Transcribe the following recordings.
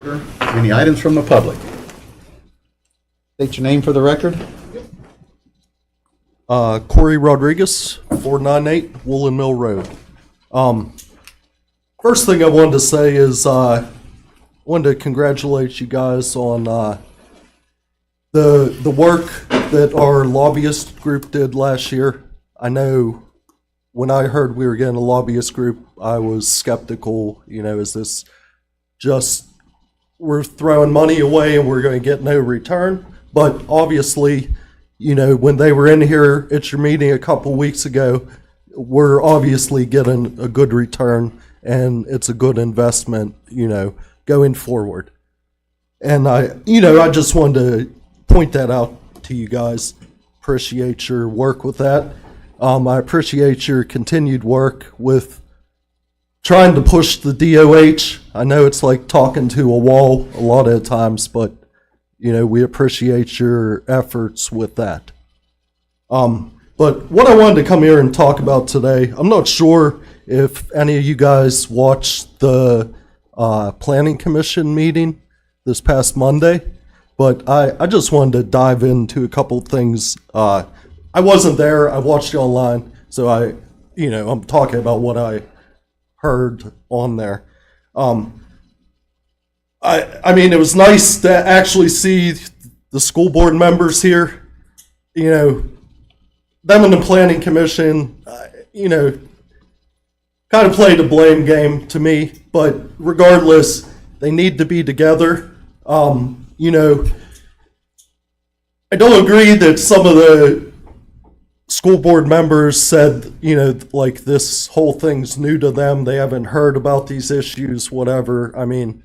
Any items from the public? State your name for the record. Corey Rodriguez, 498 Woolen Mill Road. First thing I wanted to say is I wanted to congratulate you guys on the work that our lobbyist group did last year. I know when I heard we were getting a lobbyist group, I was skeptical. Is this just we're throwing money away and we're going to get no return? But obviously, when they were in here at your meeting a couple weeks ago, we're obviously getting a good return and it's a good investment, going forward. And I just wanted to point that out to you guys. Appreciate your work with that. I appreciate your continued work with trying to push the DOH. I know it's like talking to a wall a lot of times, but we appreciate your efforts with that. But what I wanted to come here and talk about today, I'm not sure if any of you guys watched the Planning Commission meeting this past Monday, but I just wanted to dive into a couple things. I wasn't there, I watched it online, so I'm talking about what I heard on there. I mean, it was nice to actually see the school board members here. Them and the planning commission, kind of played a blame game to me. But regardless, they need to be together. I don't agree that some of the school board members said, like this whole thing's new to them. They haven't heard about these issues, whatever. I mean,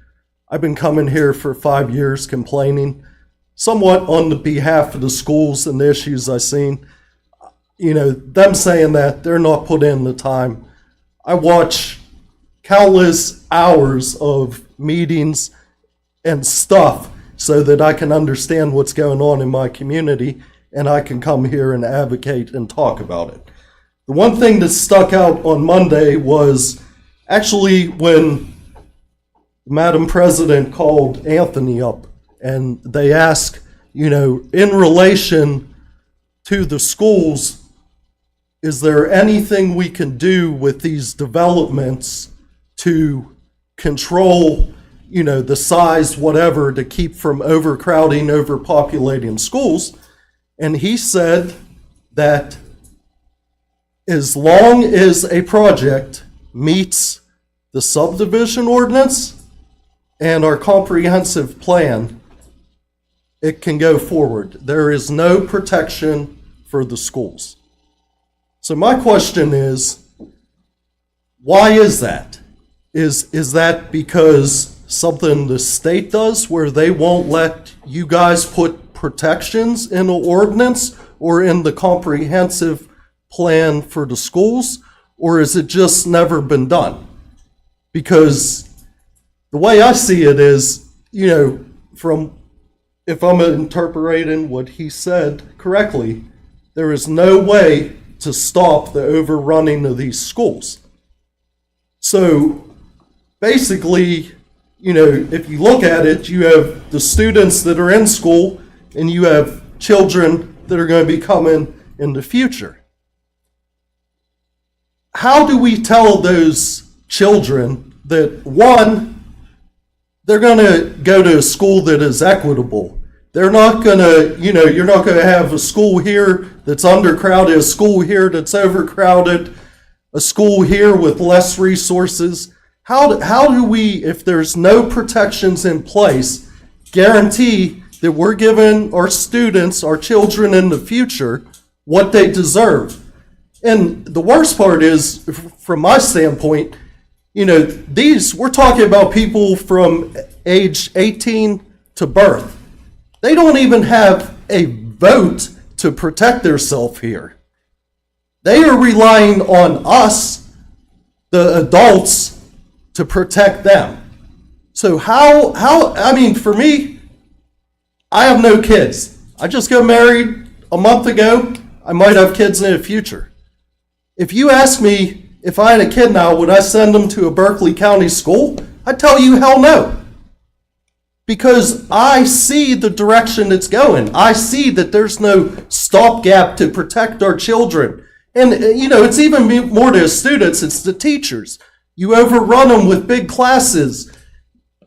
I've been coming here for 5 years complaining somewhat on the behalf of the schools and the issues I've seen. Them saying that they're not put in the time. I watch countless hours of meetings and stuff so that I can understand what's going on in my community and I can come here and advocate and talk about it. The one thing that stuck out on Monday was actually when Madam President called Anthony up and they asked, in relation to the schools, is there anything we can do with these developments to control, the size, whatever, to keep from overcrowding, overpopulating schools? And he said that as long as a project meets the subdivision ordinance and our comprehensive plan, it can go forward. There is no protection for the schools. So my question is, why is that? Is that because something the state does where they won't let you guys put protections in an ordinance or in the comprehensive plan for the schools? Or is it just never been done? Because the way I see it is, from if I'm interpreting what he said correctly, there is no way to stop the overrunning of these schools. So basically, if you look at it, you have the students that are in school and you have children that are going to be coming in the future. How do we tell those children that, one, they're going to go to a school that is equitable? They're not going to, you're not going to have a school here that's undercrowded, a school here that's overcrowded, a school here with less resources. How do we, if there's no protections in place, guarantee that we're giving our students, our children in the future, what they deserve? And the worst part is, from my standpoint, we're talking about people from age 18 to birth. They don't even have a vote to protect themselves here. They are relying on us, the adults, to protect them. So for me, I have no kids. I just got married a month ago. I might have kids in the future. If you ask me if I had a kid now, would I send them to a Berkeley County school? I'd tell you hell no. because I see the direction it's going. I see that there's no stopgap to protect our children. And, it's even more to the students, it's the teachers. You overrun them with big classes.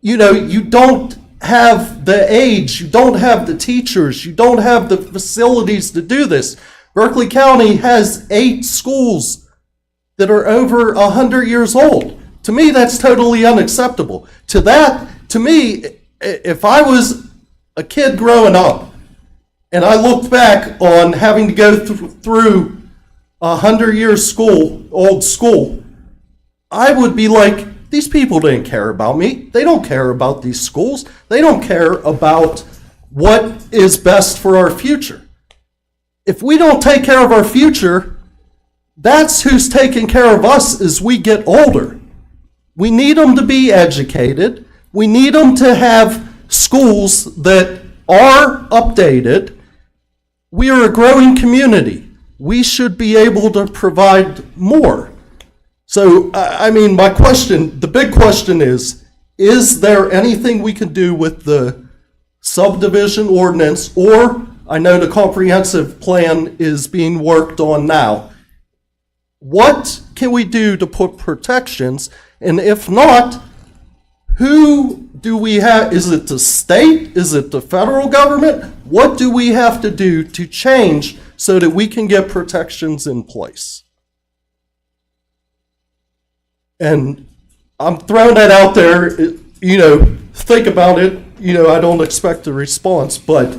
You don't have the age, you don't have the teachers, you don't have the facilities to do this. Berkeley County has 8 schools that are over 100 years old. To me, that's totally unacceptable. To me, if I was a kid growing up and I looked back on having to go through a 100-year old school, I would be like, these people didn't care about me. They don't care about these schools. They don't care about what is best for our future. If we don't take care of our future, that's who's taking care of us as we get older. We need them to be educated. We need them to have schools that are updated. We are a growing community. We should be able to provide more. So, the big question is there anything we can do with the subdivision ordinance? Or, I know the comprehensive plan is being worked on now. What can we do to put protections? And if not, who do we have? Is it the state? Is it the federal government? What do we have to do to change so that we can get protections in place? And I'm throwing that out there, think about it. I don't expect a response, but,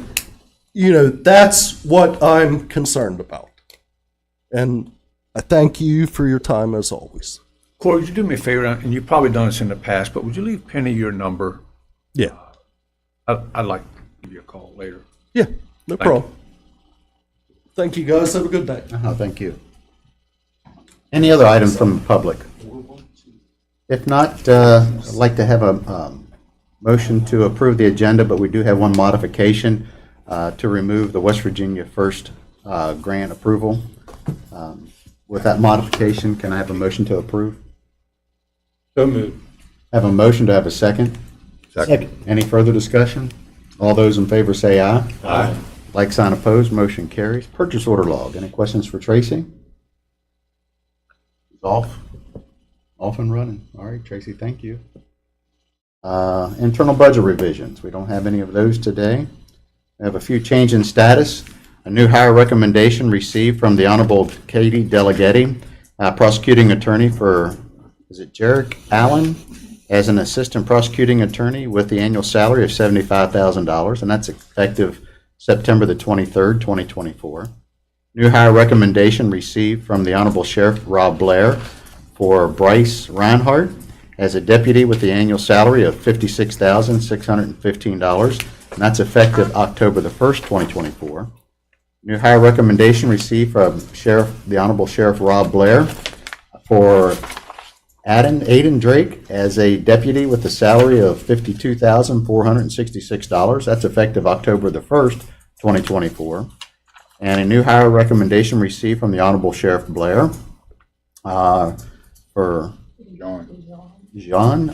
that's what I'm concerned about. And I thank you for your time as always. Corey, would you do me a favor, and you've probably done this in the past, but would you leave Penny your number? Yeah. I'd like to give you a call later. Yeah, no problem. Thank you, guys. Have a good day. Thank you. Any other items from the public? If not, I'd like to have a motion to approve the agenda, but we do have one modification to remove the West Virginia First grant approval. With that modification, can I have a motion to approve? So moved. Have a motion to have a second? Second. Any further discussion? All those in favor say aye. Aye. Like sign opposed, motion carries. Purchase order log. Any questions for Tracy? Off and running. All right, Tracy, thank you. Internal budget revisions. We don't have any of those today. We have a few change in status. A new hire recommendation received from the Honorable Katie Delegetti, prosecuting attorney for, is it Jarek Allen, as an assistant prosecuting attorney with the annual salary of $75,000, and that's effective September the 23rd, 2024. New hire recommendation received from the Honorable Sheriff Rob Blair for Bryce Reinhardt as a deputy with the annual salary of $56,615, and that's effective October the 1st, 2024. New hire recommendation received from the Honorable Sheriff Rob Blair for Aiden Drake as a deputy with a salary of $52,466. That's effective October the 1st, 2024. And a new hire recommendation received from the Honorable Sheriff Blair for Jean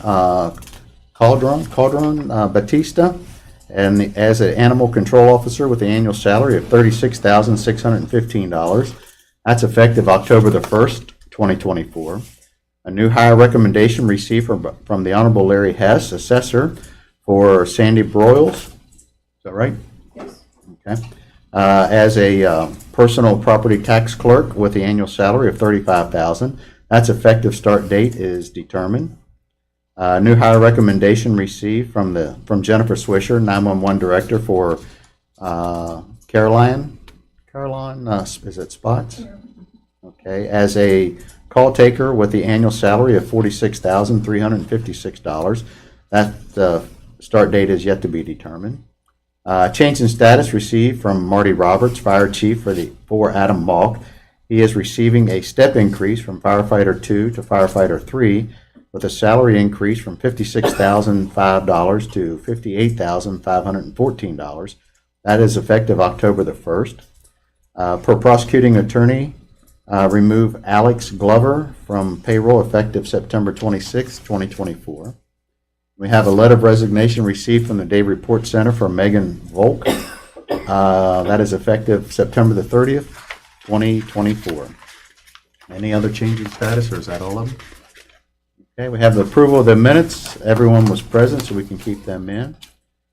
Caldron Batista, and as an animal control officer with the annual salary of $36,615. That's effective October the 1st, 2024. A new hire recommendation received from the Honorable Larry Hess, assessor, for Sandy Broyles. Is that right? Yes. Okay. As a personal property tax clerk with the annual salary of $35,000. That's effective start date is determined. New hire recommendation received from Jennifer Swisher, 911 director, for Caroline, is it Spots? Yeah. Okay, as a call taker with the annual salary of $46,356. That start date is yet to be determined. Change in status received from Marty Roberts, fire chief for Adam Malk. He is receiving a step increase from firefighter 2 to firefighter 3, with a salary increase from $56,005 to $58,514. That is effective October the 1st. Per prosecuting attorney, remove Alex Glover from payroll effective September 26, 2024. We have a letter of resignation received from the Day Report Center from Megan Volk. That is effective September the 30th, 2024. Any other change in status, or is that all of them? Okay, we have the approval of the minutes. Everyone was present, so we can keep them in.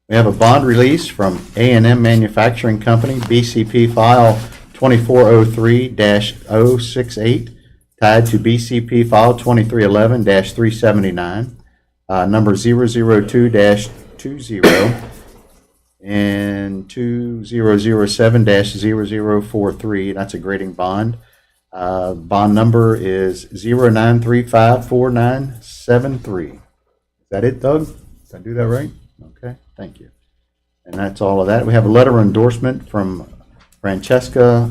We have a bond release from A&M Manufacturing Company, BCP file 2403-068, tied to BCP file 2311-379, number 002-20, and 2007-0043. That's a grading bond. Bond number is 09354973. Is that it, Doug? Did I do that right? Okay, thank you. And that's all of that. We have a letter of endorsement from Francesca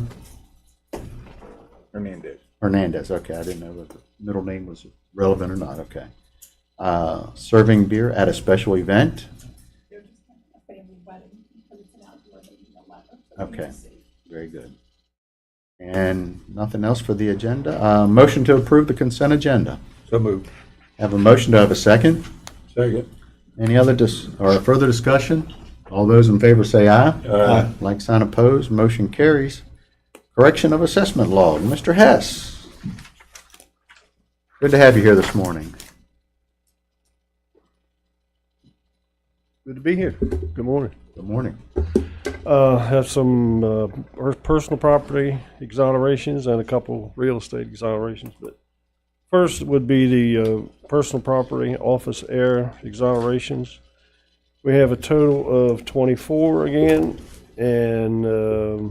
Hernandez. Okay, I didn't know if the middle name was relevant or not. Okay. Serving beer at a special event. They're just having a family wedding, but it's an outdoor meeting 11. Okay, very good. And nothing else for the agenda. Motion to approve the consent agenda. So moved. Have a motion to have a second. Second. Any other or further discussion? All those in favor say aye. Aye. Like sign opposed, motion carries. Correction of assessment log, Mr. Hess. Good to have you here this morning. Good to be here. Good morning. Good morning. Have some personal property exonerations and a couple real estate exonerations. But first would be the personal property office air exonerations. We have a total of 24 again, and I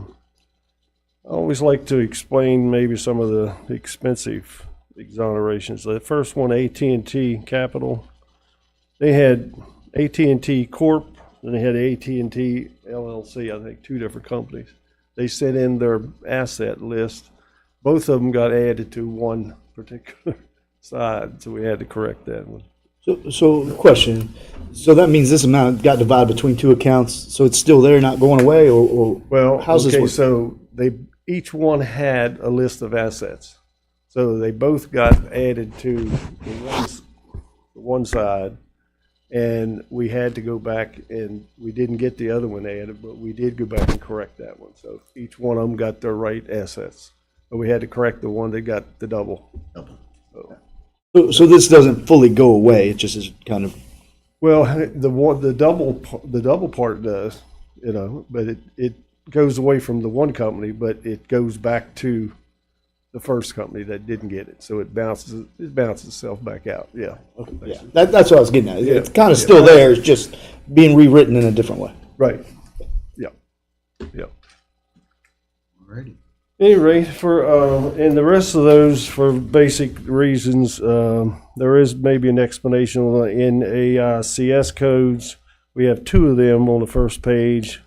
always like to explain maybe some of the expensive exonerations. The first one, AT&T Capital, they had AT&T Corp, and they had AT&T LLC, I think, two different companies. They sent in their asset list. Both of them got added to one particular side, so we had to correct that one. So question, so that means this amount got divided between two accounts, so it's still there, not going away, or Well, how's this okay, work? so they each one had a list of assets. So they both got added to the one side, and we had to go back, and we didn't get the other one added, but we did go back and correct that one. So each one of them got their right assets, but we had to correct the one that got the double. So this doesn't fully go away, it just is kind of, Well, the double part does, but it goes away from the one company, but it goes back to the first company that didn't get it. So it bounces itself back out. Yeah. yeah, that's what I was getting at. It's kind of Yeah. still there, it's just being rewritten in a different way. Right. Yeah. Yeah. Alrighty. Any rate, and the rest of those for basic reasons, there is maybe an explanation on the NAICS codes. We have two of them on the first page.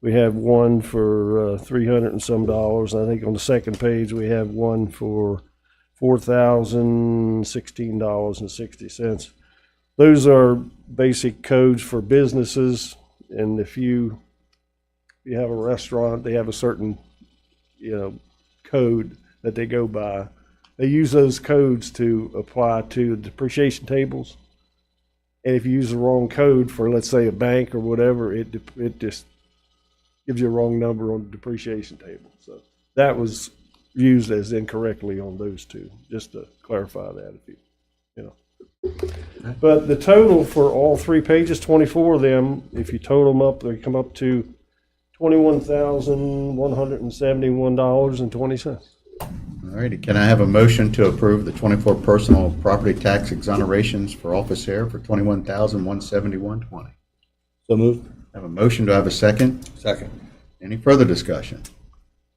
We have one for $300 and some dollars. I think on the second page we have one for $4,016.60. Those are basic codes for businesses, and if you have a restaurant, they have a certain code that they go by. They use those codes to apply to depreciation tables. And if you use the wrong code for, let's say, a bank or whatever, it just gives you a wrong number on the depreciation table. So that was used as incorrectly on those two, just to clarify that, if you know. But the total for all three pages, 24 of them, if you total them up, they come up to $21,171.20. Alrighty, can I have a motion to approve the 24 personal property tax exonerations for office air for $21,171.20? So moved. Have a motion, to have a second? Second. Any further discussion?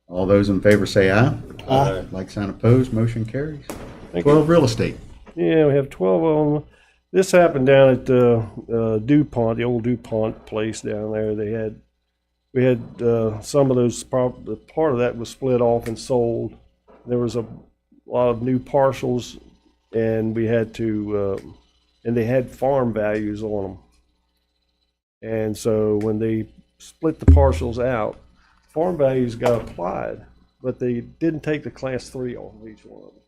All those in favor say aye. Aye. Like sign opposed, motion carries. Thank you. 12, real estate. Yeah, we have 12 of them. This happened down at DuPont, the old DuPont place down there. We had some of those, part of that was split off and sold. There was a lot of new parcels, and we had to, and they had farm values on them. And so when they split the parcels out, farm values got applied, but they didn't take the class 3 off of each one of them.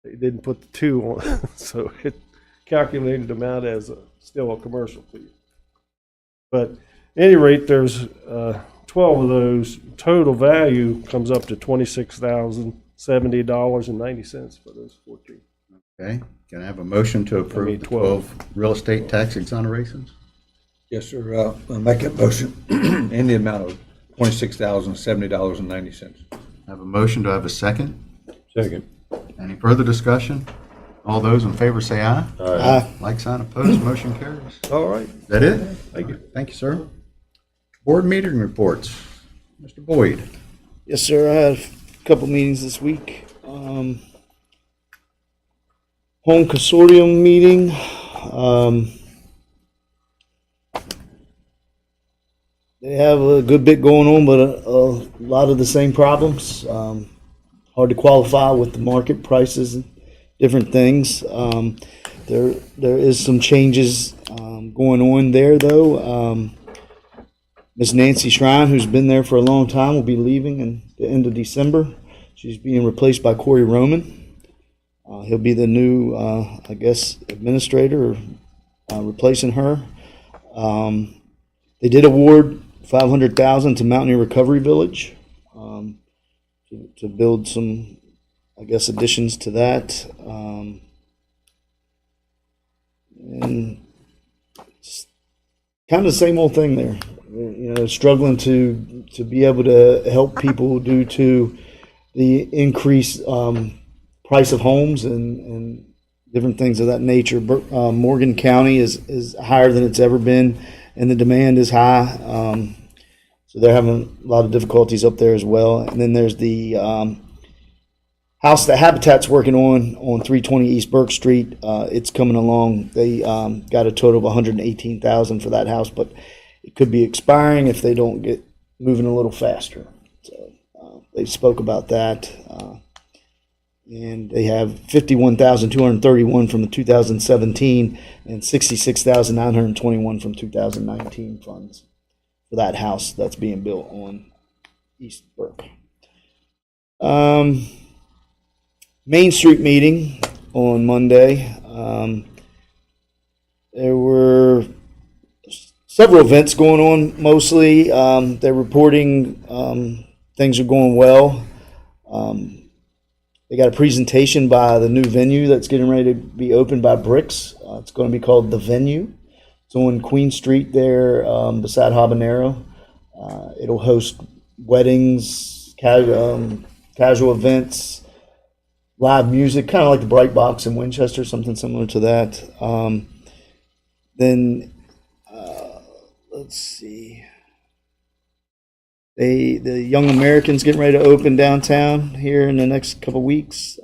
They didn't put the 2 on, so calculated them out as still a commercial fee. But at any rate, there's 12 of those. Total value comes up to $26,070.90 for those 14. Okay, can I have a motion to approve mean, the 12. 12 real estate tax exonerations? Yes, sir. I'll make that motion in the amount of $26,070.90. I have a motion, do I have a second? Second. Any further discussion? All those in favor say aye. Aye. Like sign opposed, motion carries. All right. Is that it? Thank you. Thank you, sir. Board meeting reports. Mr. Boyd. Yes, sir. I had a couple meetings this week. Home consortium meeting. They have a good bit going on, but a lot of the same problems. Hard to qualify with the market prices and different things. There is some changes going on there, though. Miss Nancy Shrine, who's been there for a long time, will be leaving in the end of December. She's being replaced by Corey Roman. He'll be the new, I guess, administrator, replacing her. They did award $500,000 to Mountaineer Recovery Village to build some, I guess, additions to that. And it's kind of the same old thing there. You know, struggling to be able to help people due to the increased price of homes and different things of that nature. Morgan County is higher than it's ever been, and the demand is high. So they're having a lot of difficulties up there as well. And then there's the house that Habitat's working on 320 East Burke Street. It's coming along. They got a total of $118,000 for that house, but it could be expiring if they don't get moving a little faster. So they spoke about that. And they have 51,231 from the 2017 and 66,921 from 2019 funds for that house that's being built on East Burke. Main Street meeting on Monday. There were several events going on. Mostly, they're reporting things are going well. They got a presentation by the new venue that's getting ready to be opened by Bricks. It's going to be called The Venue. It's on Queen Street there beside Habanero. It'll host weddings, casual events, live music, kind of like the Bright Box in Winchester, something similar to that. Then, let's see. The Young Americans getting ready to open downtown here in the next couple weeks.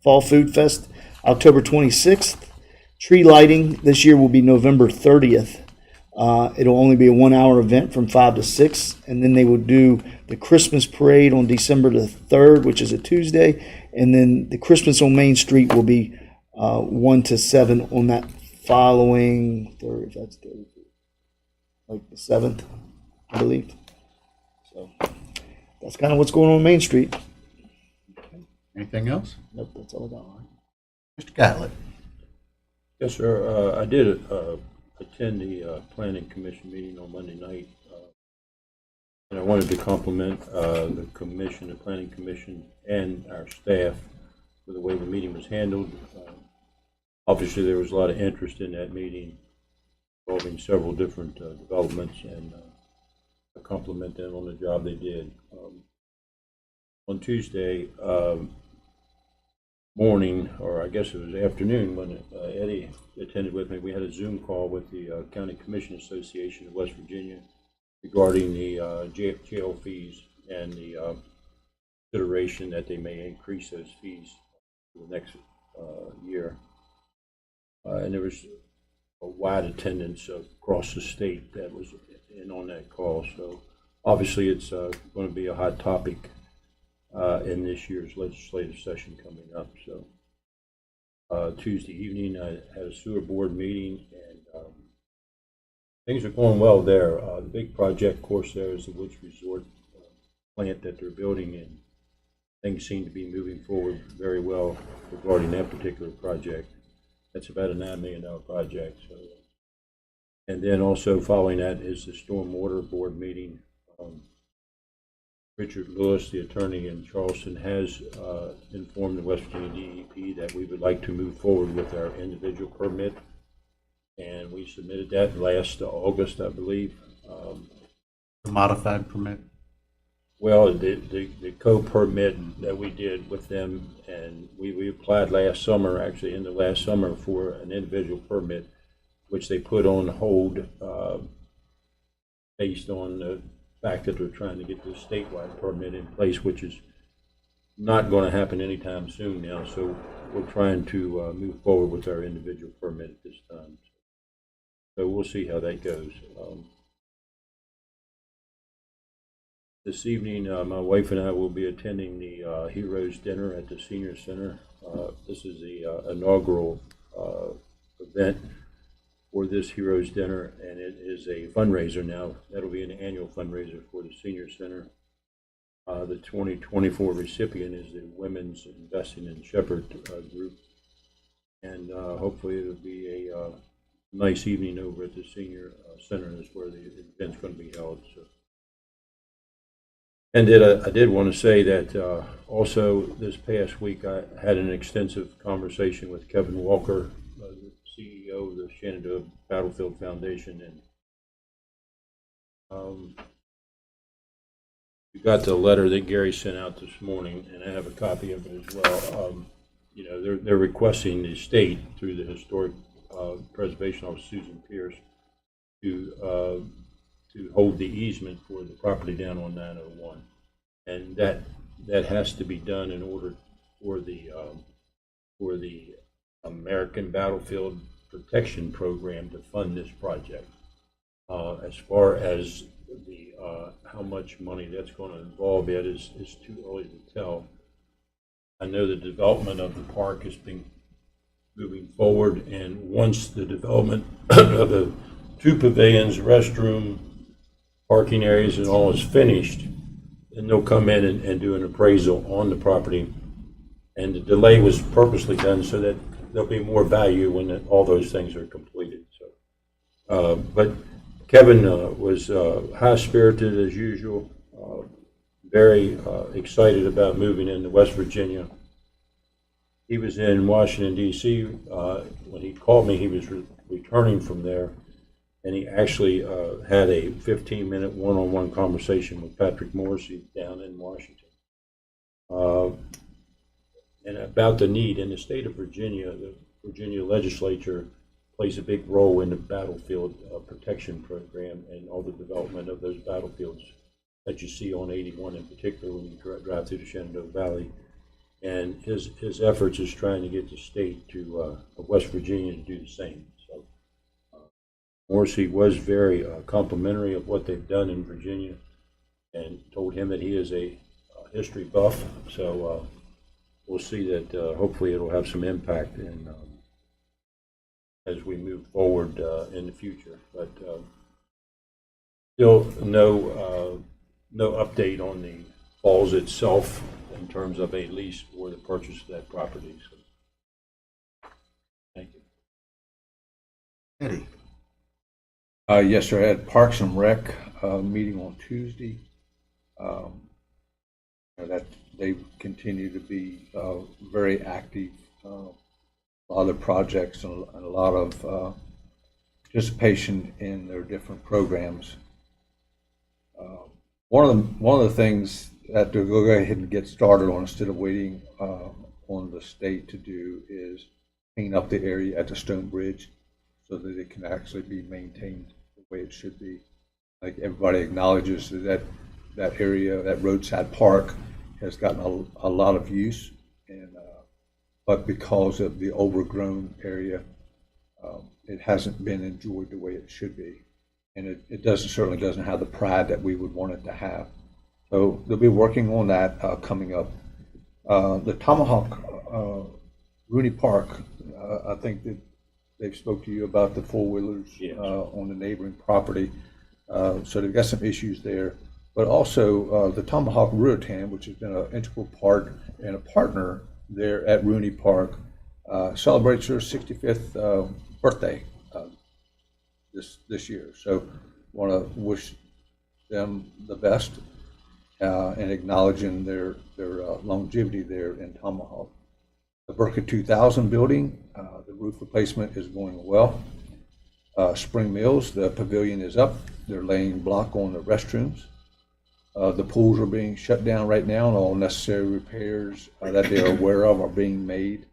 Fall Food Fest, October 26th. Tree lighting this year will be November 30th. It'll only be a 1-hour event from 5 to 6. And then they will do the Christmas parade on December the 3rd, which is a Tuesday. And then the Christmas on Main Street will be 1 to 7 on that following third. That's like the 7th, I believe. So that's kind of what's going on Main Street. Anything else? Nope, that's all I got. Mr. Gatlett. Yes, sir. I did attend the Planning Commission meeting on Monday night, and I wanted to compliment the Commission, the Planning Commission, and our staff for the way the meeting was handled. Obviously, there was a lot of interest in that meeting involving several different developments, and I compliment them on the job they did. On Tuesday morning, or I guess it was afternoon, when Eddie attended with me, we had a Zoom call with the County Commission Association of West Virginia regarding the jail fees and the consideration that they may increase those fees for the next year. And there was a wide attendance across the state that was in on that call. So obviously it's going to be a hot topic in this year's legislative session coming up. So Tuesday evening I had a sewer board meeting, and things are going well there. The big project, of course, there is the Woods Resort plant that they're building, and things seem to be moving forward very well regarding that particular project. That's about a $9 million project. So, and then also following that is the Stormwater Board meeting. Richard Lewis, the attorney in Charleston, has informed the West Virginia DEP that we would like to move forward with our individual permit. And we submitted that last August, I believe. The modified permit? Well, the co-permit that we did with them, and we applied last summer, actually in the last summer, for an individual permit, which they put on hold based on the fact that they're trying to get this statewide permit in place, which is not going to happen anytime soon now. So we're trying to move forward with our individual permit at this time. So we'll see how that goes. This evening, my wife and I will be attending the Heroes Dinner at the Senior Center. This is the inaugural event for this Heroes Dinner, and it is a fundraiser now. That'll be an annual fundraiser for the Senior Center. The 2024 recipient is the Women's Investing in Shepherd group, and hopefully it'll be a nice evening over at the Senior Center. Is where the event's going to be held. So. And I did want to say that also this past week I had an extensive conversation with Kevin Walker, the CEO of the Shenandoah Battlefield Foundation, and you got the letter that Gary sent out this morning, and I have a copy of it as well. You know, they're requesting the state through the Historic Preservation Officer Susan Pierce to hold the easement for the property down on 901, and that has to be done in order for the American Battlefield Protection Program to fund this project. As far as the how much money that's going to involve yet is too early to tell. I know the development of the park has been moving forward, and once the development of the 2 pavilions, restroom, parking areas, and all is finished, then they'll come in and do an appraisal on the property. And the delay was purposely done so that there'll be more value when all those things are completed. So, but Kevin was high-spirited as usual, very excited about moving into West Virginia. He was in Washington, D.C. When he called me, he was returning from there. And he actually had a 15-minute one-on-one conversation with Patrick Morrissey down in Washington. And about the need in the state of Virginia, the Virginia legislature plays a big role in the battlefield protection program and all the development of those battlefields that you see on 81 in particular when you drive through the Shenandoah Valley. And his efforts is trying to get the state to West Virginia to do the same. So Morrissey was very complimentary of what they've done in Virginia and told him that he is a history buff. So we'll see that hopefully it'll have some impact in, as we move forward in the future. But still no update on the falls itself in terms of a lease or the purchase of that property. So, thank you. Eddie? Yes, sir. I had Parks and Rec meeting on Tuesday. That they continue to be very active. A lot of projects and a lot of participation in their different programs. One of the things that they'll go ahead and get started on instead of waiting on the state to do is clean up the area at the Stone Bridge so that it can actually be maintained the way it should be. Like everybody acknowledges that area, that roadside park, has gotten a lot of use, and but because of the overgrown area, it hasn't been enjoyed the way it should be, and it certainly doesn't have the pride that we would want it to have. So they'll be working on that coming up. The Tomahawk Rooney Park, I think that they've spoke to you about the four-wheelers. Yes. On the neighboring property. So they've got some issues there. But also the Tomahawk Rurotan, which has been an integral part and a partner there at Rooney Park, celebrates her 65th birthday this year. So want to wish them the best and acknowledging their longevity there in Tomahawk. The Berkeley 2000 building, the roof replacement is going well. Spring Mills, the pavilion is up. They're laying block on the restrooms. The pools are being shut down right now, and all necessary repairs that they are aware of are being made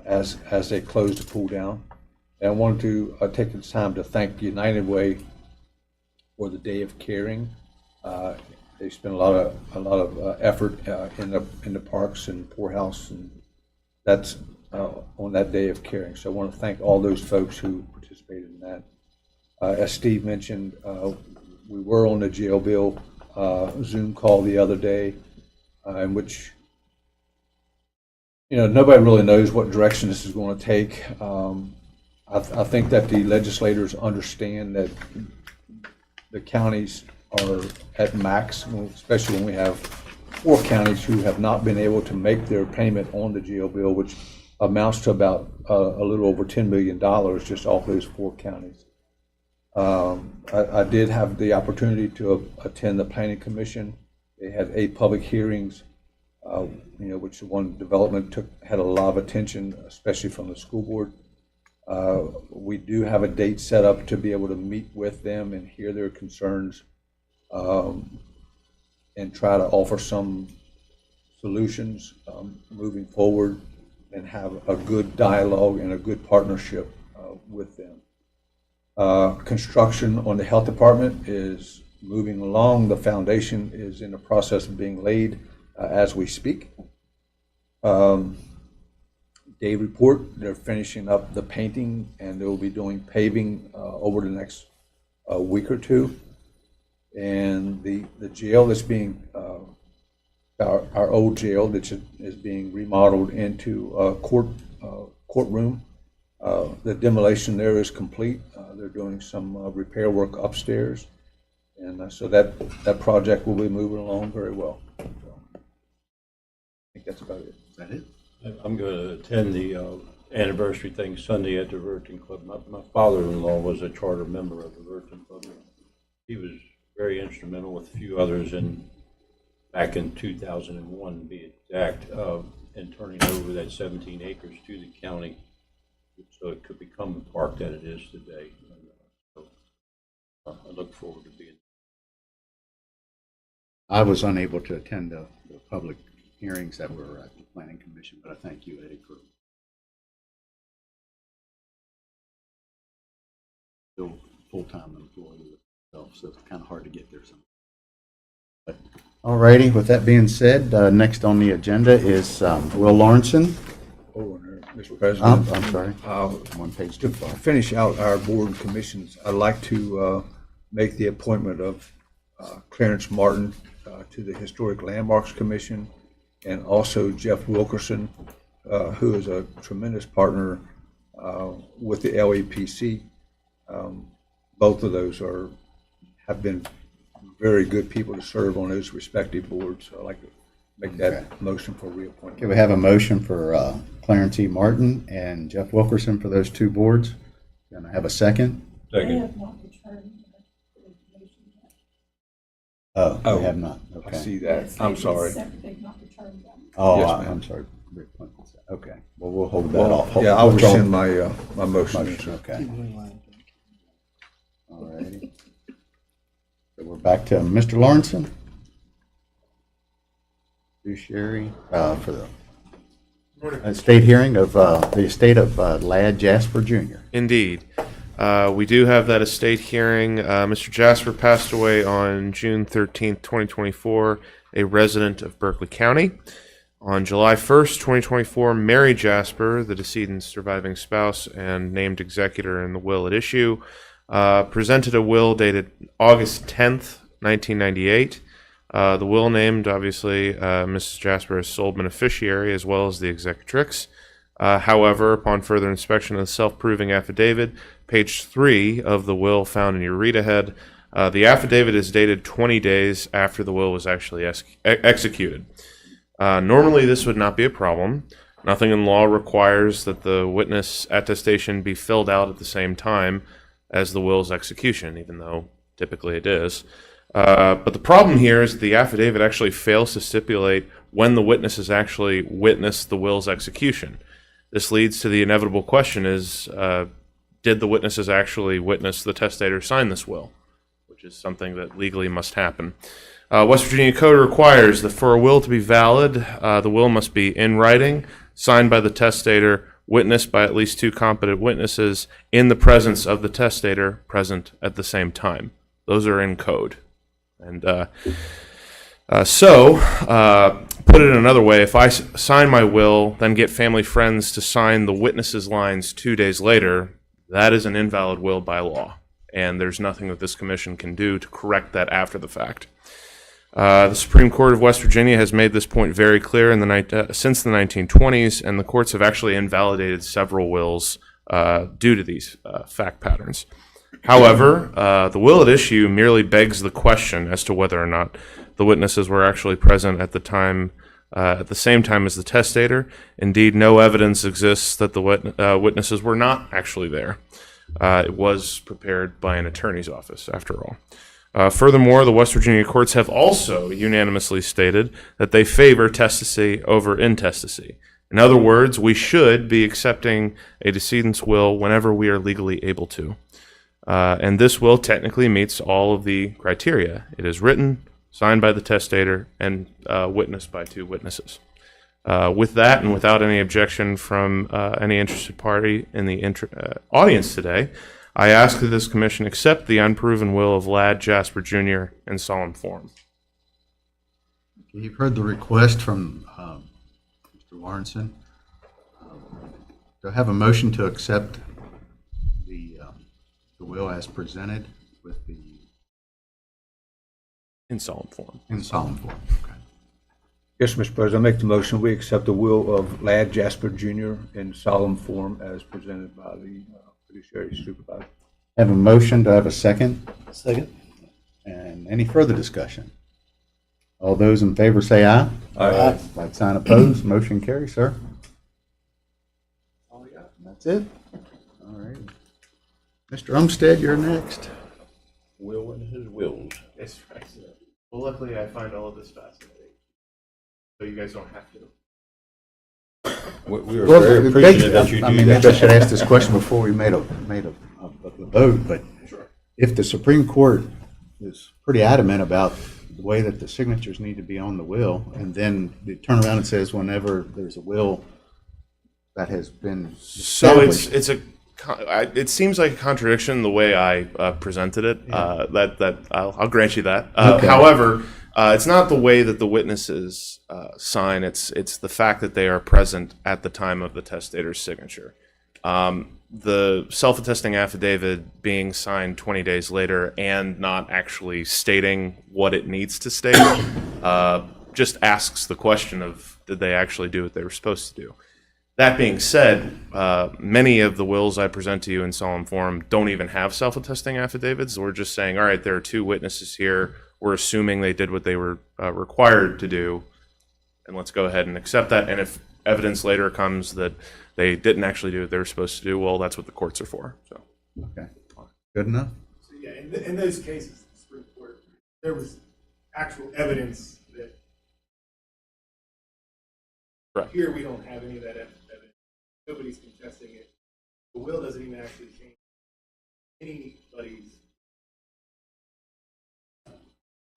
as they close the pool down. And I wanted to take this time to thank United Way for the Day of Caring. They spent a lot of effort in the parks and poorhouse, and that's on that Day of Caring. So I want to thank all those folks who participated in that. As Steve mentioned, we were on the jail bill Zoom call the other day, in which nobody really knows what direction this is going to take. I think that the legislators understand that the counties are at max, especially when we have 4 counties who have not been able to make their payment on the jail bill, which amounts to about a little over $10 million just off those 4 counties. I did have the opportunity to attend the Planning Commission. They had 8 public hearings, which one development had a lot of attention, especially from the school board. We do have a date set up to be able to meet with them and hear their concerns and try to offer some solutions moving forward and have a good dialogue and a good partnership with them. Construction on the health department is moving along. The foundation is in the process of being laid as we speak. Day report, they're finishing up the painting and they'll be doing paving over the next week or 2. And the jail that's being, our old jail that is being remodeled into a courtroom. The demolition there is complete. They're doing some repair work upstairs. And so that project will be moving along very well. So I think that's about it. Is that it? I'm going to attend the anniversary thing Sunday at the Virgin Club. My father-in-law was a charter member of the Virgin Club. He was very instrumental with a few others back in 2001, to be exact, in turning over that 17 acres to the county so it could become the park that it is today. So I look forward to being. I was unable to attend the public hearings that were at the Planning Commission, but I thank you, Eddie, for still full-time employee with myself, so it's kind of hard to get there sometimes. But all righty, with that being said, next on the agenda is Will Lawrenson. Oh, Mr. President. I'm sorry. One page To too far. finish out our board and commissions, I'd like to make the appointment of Clarence Martin to the Historic Landmarks Commission, and also Jeff Wilkerson, who is a tremendous partner with the LAPC. Both of those have been very good people to serve on those respective boards. So I'd like to make that motion for reappointment. Okay, we have a motion for Clarence E. Martin and Jeff Wilkerson for those 2 boards. Can I have a second? They Second. have not returned the information yet. Oh, we have not. I Okay. see that. Yes, I'm they've sorry. They've not returned them. Oh, Yes, ma'am. I'm sorry. Okay. Well, we'll hold that off. Yeah, I'll Withdraw- rescind my motion. Motion, okay. All righty. So we're back to Mr. Lawrenson. Fiduciary for the state hearing of the estate of Lad Jasper Jr. Indeed. We do have that estate hearing. Mr. Jasper passed away on June 13th, 2024, a resident of Berkeley County. On July 1st, 2024, Mary Jasper, the decedent's surviving spouse and named executor in the will at issue, presented a will dated August 10th, 1998. The will named, obviously, Mrs. Jasper as sole beneficiary as well as the executrix. However, upon further inspection of the self-proving affidavit, page 3 of the will found in your read-ahead, the affidavit is dated 20 days after the will was actually executed. Normally, this would not be a problem. Nothing in law requires that the witness attestation be filled out at the same time as the will's execution, even though typically it is. But the problem here is that the affidavit actually fails to stipulate when the witnesses actually witnessed the will's execution. This leads to the inevitable question is, did the witnesses actually witness the testator sign this will? Which is something that legally must happen. West Virginia Code requires that for a will to be valid, the will must be in writing, signed by the testator, witnessed by at least 2 competent witnesses, in the presence of the testator present at the same time. Those are in code. And put it another way, if I sign my will, then get family friends to sign the witness's lines 2 days later, that is an invalid will by law. And there's nothing that this commission can do to correct that after the fact. The Supreme Court of West Virginia has made this point very clear since the 1920s, and the courts have actually invalidated several wills due to these fact patterns. However, the will at issue merely begs the question as to whether or not the witnesses were actually present at the same time as the testator. Indeed, no evidence exists that the witnesses were not actually there. It was prepared by an attorney's office, after all. Furthermore, the West Virginia courts have also unanimously stated that they favor testacy over intestacy. In other words, we should be accepting a decedent's will whenever we are legally able to. And this will technically meets all of the criteria. It is written, signed by the testator, and witnessed by 2 witnesses. With that, and without any objection from any interested party in the audience today, I ask that this commission accept the unproven will of Ladd Jasper Jr. in solemn form. You've heard the request from Mr. Warrenson. Do I have a motion to accept the will as presented with the In solemn form. in solemn form? Okay. Yes, Mr. President, I make the motion, we accept the will of Ladd Jasper Jr. in solemn form as presented by the fiduciary supervisor. Have a motion. Do I have a second? Second. And any further discussion? All those in favor say aye. Aye. Like sign opposed. Motion carries, sir. That's it. All right. Mr. Umstead, you're next. Will and his wills. Yes, right. Well, luckily I find all of this fascinating, so you guys don't have to. We are very appreciative that you do I mean, that. maybe I should ask this question before we made a vote, but if the Supreme Court is pretty adamant about the way that the signatures need to be on the will, and then they turn around and says whenever there's a will that has been So established. it seems like a contradiction the way I presented it. I'll grant you that. Okay. However, it's not the way that the witnesses sign. It's the fact that they are present at the time of the testator's signature. The self-attesting affidavit being signed 20 days later and not actually stating what it needs to state just asks the question of, did they actually do what they were supposed to do? That being said, many of the wills I present to you in solemn form don't even have self-attesting affidavits. We're just saying, all right, there are 2 witnesses here. We're assuming they did what they were required to do, and let's go ahead and accept that. And if evidence later comes that they didn't actually do what they were supposed to do, well, that's what the courts are for. So, Okay, good enough. So, yeah, in those cases, the Supreme Court, there was actual evidence that correct. here we don't have any of that evidence. Nobody's contesting it. The will doesn't even actually change anybody's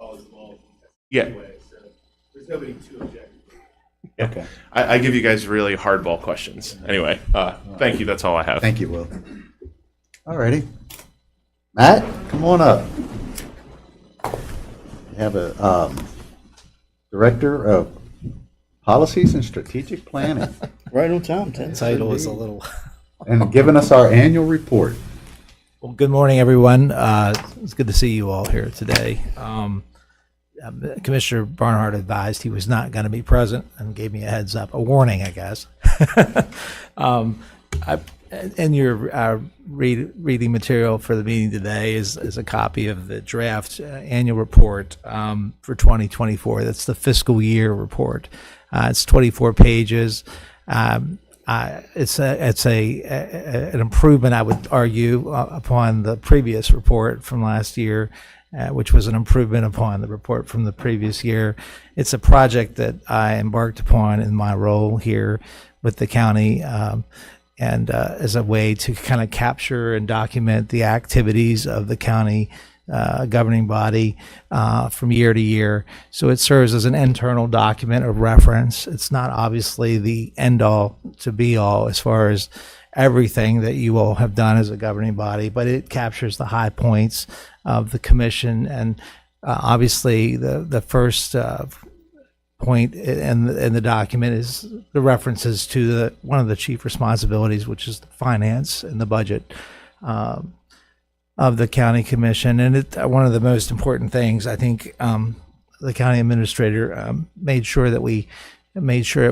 cause of all Yeah. anyway, so there's nobody to object. Okay, I give you guys really hardball questions. Anyway, thank you. That's all I have. thank you, Will. All righty. Matt, come on up. You have a Director of Policies and Strategic Planning, Right on time, 10. Title is a little. and giving us our annual report. Well, good morning, everyone. It's good to see you all here today. Commissioner Barnhart advised he was not going to be present and gave me a heads up, a warning, I guess. In your reading material for the meeting today is a copy of the draft annual report for 2024. That's the fiscal year report. It's 24 pages. An improvement, I would argue, upon the previous report from last year, which was an improvement upon the report from the previous year. It's a project that I embarked upon in my role here with the county, and as a way to kind of capture and document the activities of the county governing body from year to year. So it serves as an internal document of reference. It's not obviously the end all to be all as far as everything that you all have done as a governing body, but it captures the high points of the commission. And obviously the first point in the document is the references to one of the chief responsibilities, which is the finance and the budget of the county commission. And one of the most important things, I think, the county administrator made sure it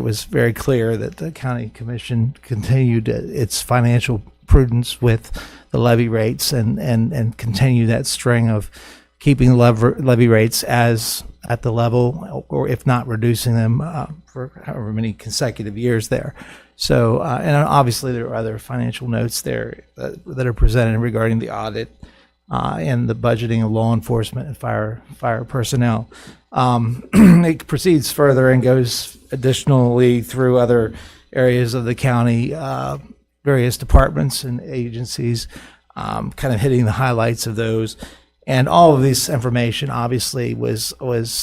was very clear that the county commission continued its financial prudence with the levy rates and continue that string of keeping levy rates as at the level, or if not reducing them for however many consecutive years there. So, and obviously there are other financial notes there that are presented regarding the audit and the budgeting of law enforcement and fire personnel. It proceeds further and goes additionally through other areas of the county, various departments and agencies, kind of hitting the highlights of those. And all of this information obviously was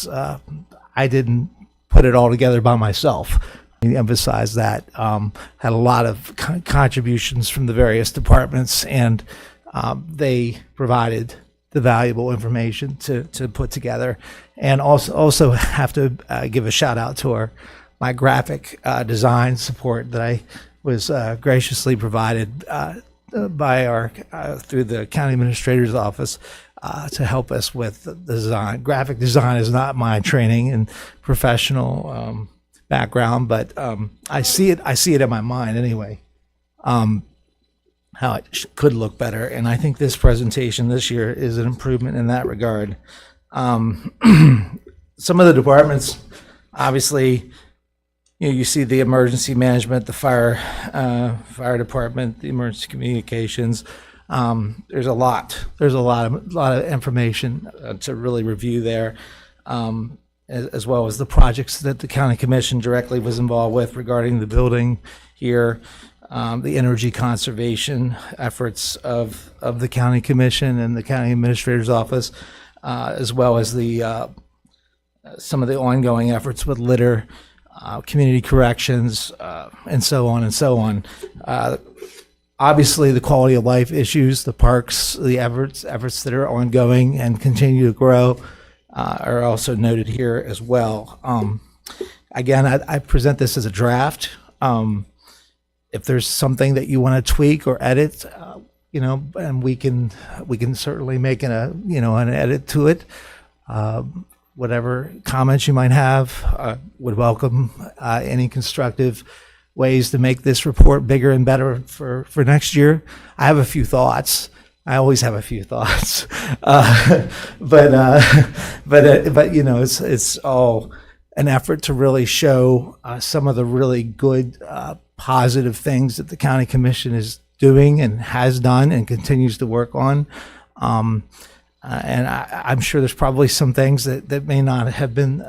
I didn't put it all together by myself. Emphasize that. Had a lot of contributions from the various departments, and they provided the valuable information to put together. And also have to give a shout out to my graphic design support that I was graciously provided by through the county administrator's office to help us with the design. Graphic design is not my training and professional background, but I see it in my mind anyway, how it could look better. And I think this presentation this year is an improvement in that regard. Some of the departments, obviously, you see the emergency management, the fire department, the emergency communications. There's a lot of information to really review there, as well as the projects that the county commission directly was involved with regarding the building here, the energy conservation efforts of the county commission and the county administrator's office, as well as some of the ongoing efforts with litter, community corrections, and so on and so on. Obviously, the quality of life issues, the parks, the efforts that are ongoing and continue to grow are also noted here as well. Again, I present this as a draft. If there's something that you want to tweak or edit, and we can certainly make an edit to it. Whatever comments you might have, would welcome any constructive ways to make this report bigger and better for next year. I have a few thoughts. I always have a few thoughts, but it's all an effort to really show some of the really good, positive things that the county commission is doing and has done and continues to work on. And I'm sure there's probably some things that may not have been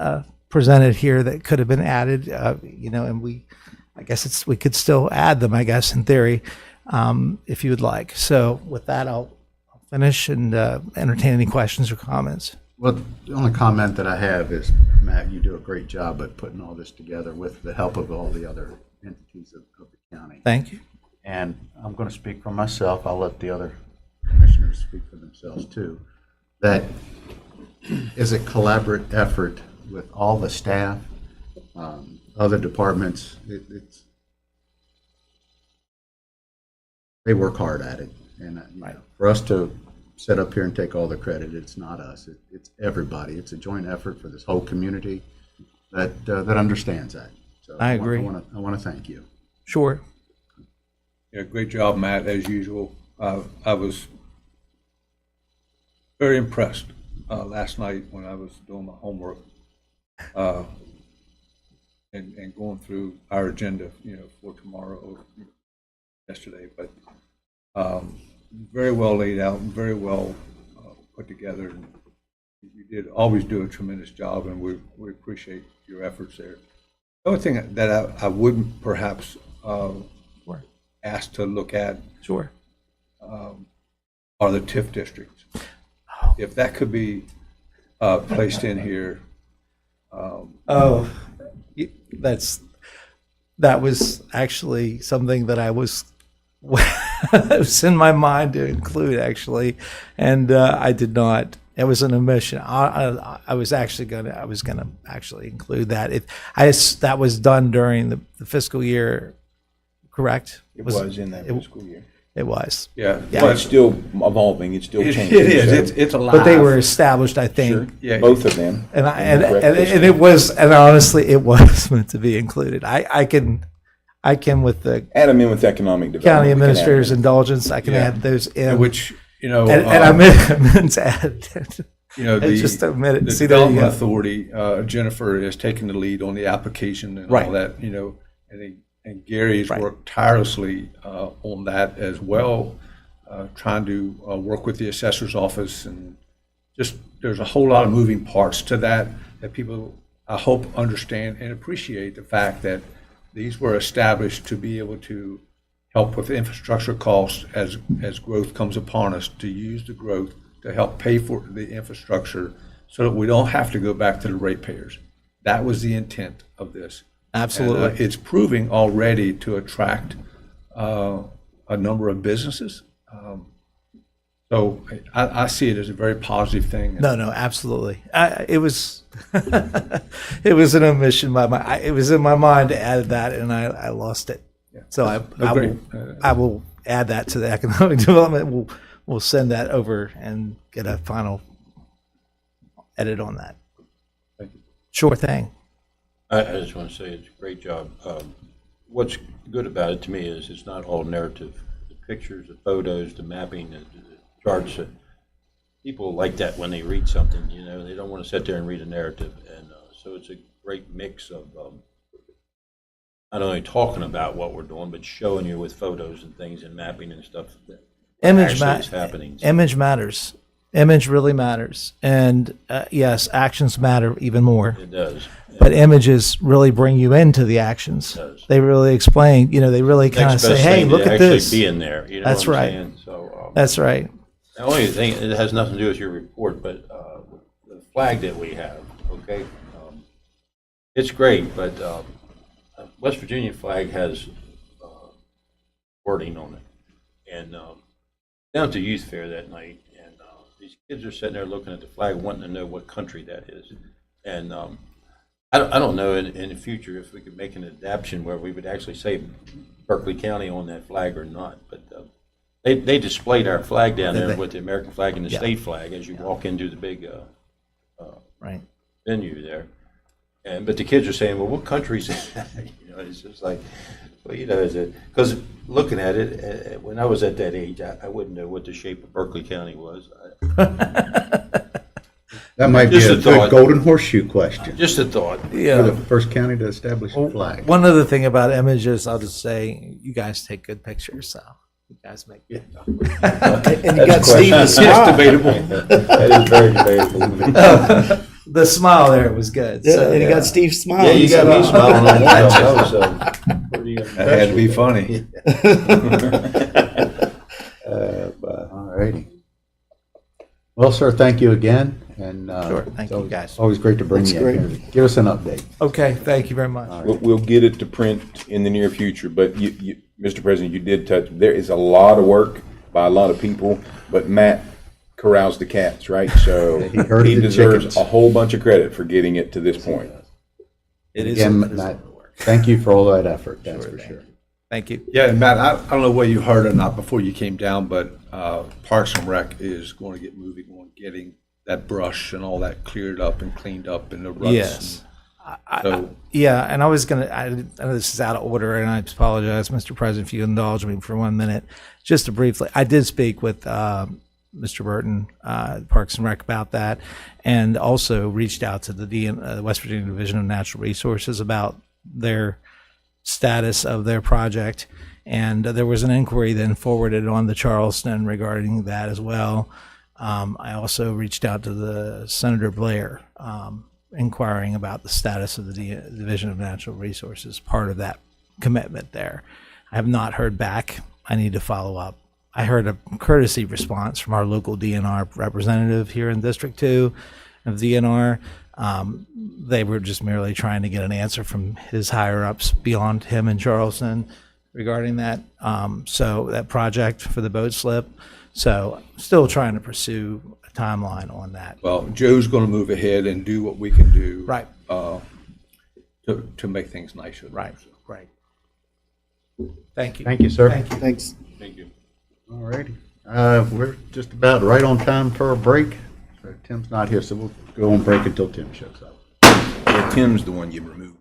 presented here that could have been added, and we could still add them, I guess, in theory, if you would like. So with that, I'll finish and entertain any questions or comments. Well, the only comment that I have is, Matt, you do a great job at putting all this together with the help of all the other entities of the county. Thank you. And I'm going to speak for myself. I'll let the other commissioners speak for themselves too. That is a collaborative effort with all the staff, other departments. They work hard at it, and for us to sit up here and take all the credit, it's not us. It's everybody. It's a joint effort for this whole community that understands that. So I agree. I want to thank you. Sure. Yeah, great job, Matt, as usual. I was very impressed last night when I was doing my homework and going through our agenda, or tomorrow or yesterday, but very well laid out and very well put together. And you always do a tremendous job, and we appreciate your efforts there. The other thing that I would perhaps ask to look at Sure. are the TIF districts. If that could be placed in here. Oh, that was actually something that I was it was in my mind to include actually, and I did not. It was an omission. I was gonna actually include that. That was done during the fiscal year, correct? It was in that fiscal year. It was. Yeah. Yeah. It's still evolving, it's still It changing. is. so- It's alive. But they were established, I think. Sure, Yeah. both of them. And honestly, it was meant to be included. I can with the Add them in with economic development. county We can add administrator's them. indulgence, I can Yeah. add those in. Which, and I meant to add. the, just a minute. the See, there you Development go. Authority, Jennifer is taking the lead on the application and Right. all that, and Gary's Right. worked tirelessly on that as well, trying to work with the assessor's office, and just there's a whole lot of moving parts to that people, I hope, understand and appreciate the fact that these were established to be able to help with infrastructure costs as growth comes upon us, to use the growth to help pay for the infrastructure so that we don't have to go back to the ratepayers. That was the intent of this. Absolutely. And, it's proving already to attract a number of businesses. So I see it as a very positive thing. No, absolutely. It was it was an omission by my. It was in my mind to add that, and I lost it. So I will add that to the economic development. We'll send that over and get a final edit on that. Thank you. Sure thing. I just want to say it's a great job. What's good about it to me is it's not all narrative. The pictures, the photos, the mapping, the charts. People like that when they read something. They don't want to sit there and read a narrative, and so it's a great mix of not only talking about what we're doing, but showing you with photos and things and mapping and stuff that actually is happening. Image matters. Image really matters, and yes, actions matter even more. It does. But images really bring you into the actions. It does. They really explain. They really kind of Next say, best "Hey, thing look to at this." Actually being there. That's what I'm right. saying? So That's right. the only thing, it has nothing to do with your report, but the flag that we have, okay? It's great, but West Virginia flag has wording on it. And down at the youth fair that night, and these kids are sitting there looking at the flag, wanting to know what country that is. And I don't know in the future if we could make an adaptation where we would actually say Berkeley County on that flag or not, but they displayed our flag down there with the American flag and the state flag as you walk into the big Right. venue there. But the kids are saying, well, what country is that? It's just like, well, is it? Because looking at it, when I was at that age, I wouldn't know what the shape of Berkeley County was. That might be Just a a good thought. golden horseshoe question. Just a thought. Yeah. We're the first county to establish a flag. One other thing about images, I'll just say, you guys take good pictures, so you guys make good. And you got Steve's smile. debatable. That is very debatable. The smile there was good. Yeah, so, and you got Steve's smile. Yeah, you got me smiling on Yeah. that. That was pretty That had to be funny. All righty. Well, sir, thank you again. And Sure, thank you, guys. Always great to bring That's you in here. Give us an update. Okay, thank you very much. We'll get it to print in the near future, but you, Mr. President, you did touch, there is a lot of work by a lot of people, but Matt corrals the cats, right? So He herded he the deserves chickens. a whole bunch of credit for getting it to this point. It is. Again, it is a Matt, lot of work. thank you for all that effort, that's for thing. sure. Thank you. Yeah, and Matt, I don't know whether you heard or not before you came down, but Parks and Rec is going to get moving on getting that brush and all that cleared up and cleaned up and the ruts. Yes. So, Yeah, and I was gonna. I know this is out of order, and I apologize, Mr. President, if you indulge me for 1 minute, just to briefly. I did speak with Mr. Burton, Parks and Rec, about that, and also reached out to the West Virginia Division of Natural Resources about their status of their project. And there was an inquiry then forwarded on to Charleston regarding that as well. I also reached out to the Senator Blair, inquiring about the status of the Division of Natural Resources, part of that commitment there. I have not heard back. I need to follow up. I heard a courtesy response from our local DNR representative here in District 2 of DNR. They were just merely trying to get an answer from his higher ups beyond him in Charleston regarding that. So that project for the boat slip. So still trying to pursue a timeline on that. Well, Joe's going to move ahead and do what we can do. Right. To make things nicer. Right. Right. Thank you. Thank you, sir. Thank you. Thanks. Thank you. All righty. We're just about right on time for a break. So Tim's not here, so we'll go on break until Tim shows up. Yeah, Tim's the one you removed.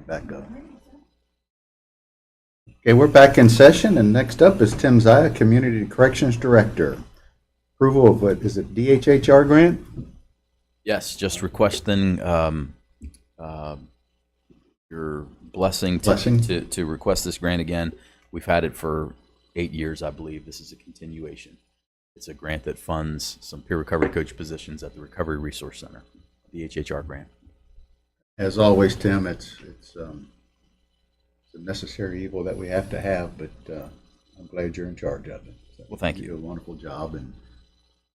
back up. Okay, we're back in session, and next up is Tim Zia, Community Corrections Director. Approval of what, is it DHHR grant? Yes, just requesting your blessing to request this grant again. We've had it for 8 years, I believe. This is a continuation. It's a grant that funds some peer recovery coach positions at the Recovery Resource Center, the HHR grant. As always, Tim, it's a necessary evil that we have to have, but I'm glad you're in charge of it. So Well, thank you. do a wonderful job, and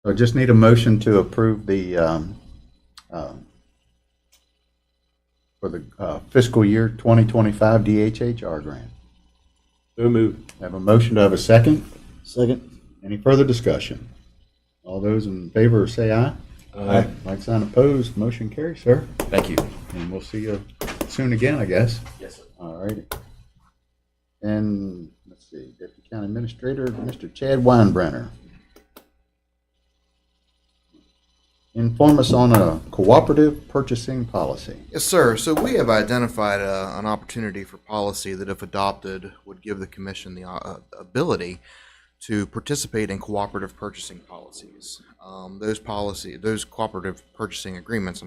so I just need a motion to approve the for the fiscal year 2025 DHHR grant. So moved. Have a motion. To have a second? Second. Any further discussion? All those in favor say aye. Aye. Like sign opposed, motion carries, sir. Thank you. And we'll see you soon again, I guess. Yes, sir. All righty. And let's see, Deputy County Administrator, Mr. Chad Weinbrenner. Inform us on a cooperative purchasing policy. Yes, sir. So we have identified an opportunity for policy that, if adopted, would give the commission the ability to participate in cooperative purchasing policies. Those cooperative purchasing agreements,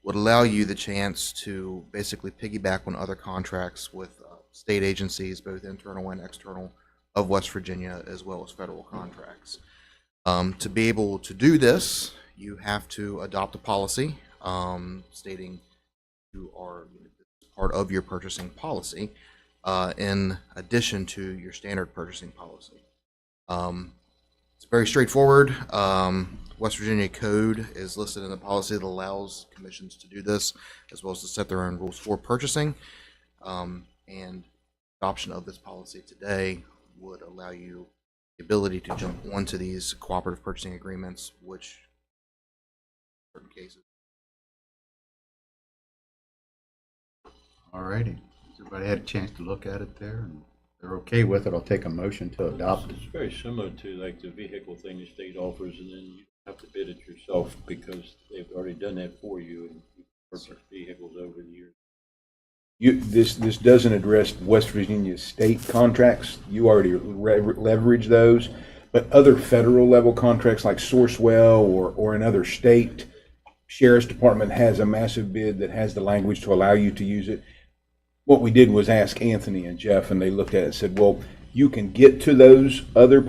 would allow you the chance to basically piggyback on other contracts with state agencies, both internal and external, of West Virginia, as well as federal contracts. To be able to do this, you have to adopt a policy stating you are part of your purchasing policy in addition to your standard purchasing policy. It's very straightforward. West Virginia Code is listed in the policy that allows commissions to do this, as well as to set their own rules for purchasing. And adoption of this policy today would allow you the ability to jump onto these cooperative purchasing agreements, which in certain cases. All righty. Has everybody had a chance to look at it there? And if they're okay with it, I'll take a motion to adopt. It's very similar to like the vehicle thing the state offers, and then you have to bid it yourself because they've already done that for you, and you purchase vehicles over the years. This doesn't address West Virginia state contracts. You already leverage those, but other federal level contracts like Sourcewell or another state sheriff's department has a massive bid that has the language to allow you to use it. What we did was ask Anthony and Jeff, and they looked at it and said, well, you can get to those other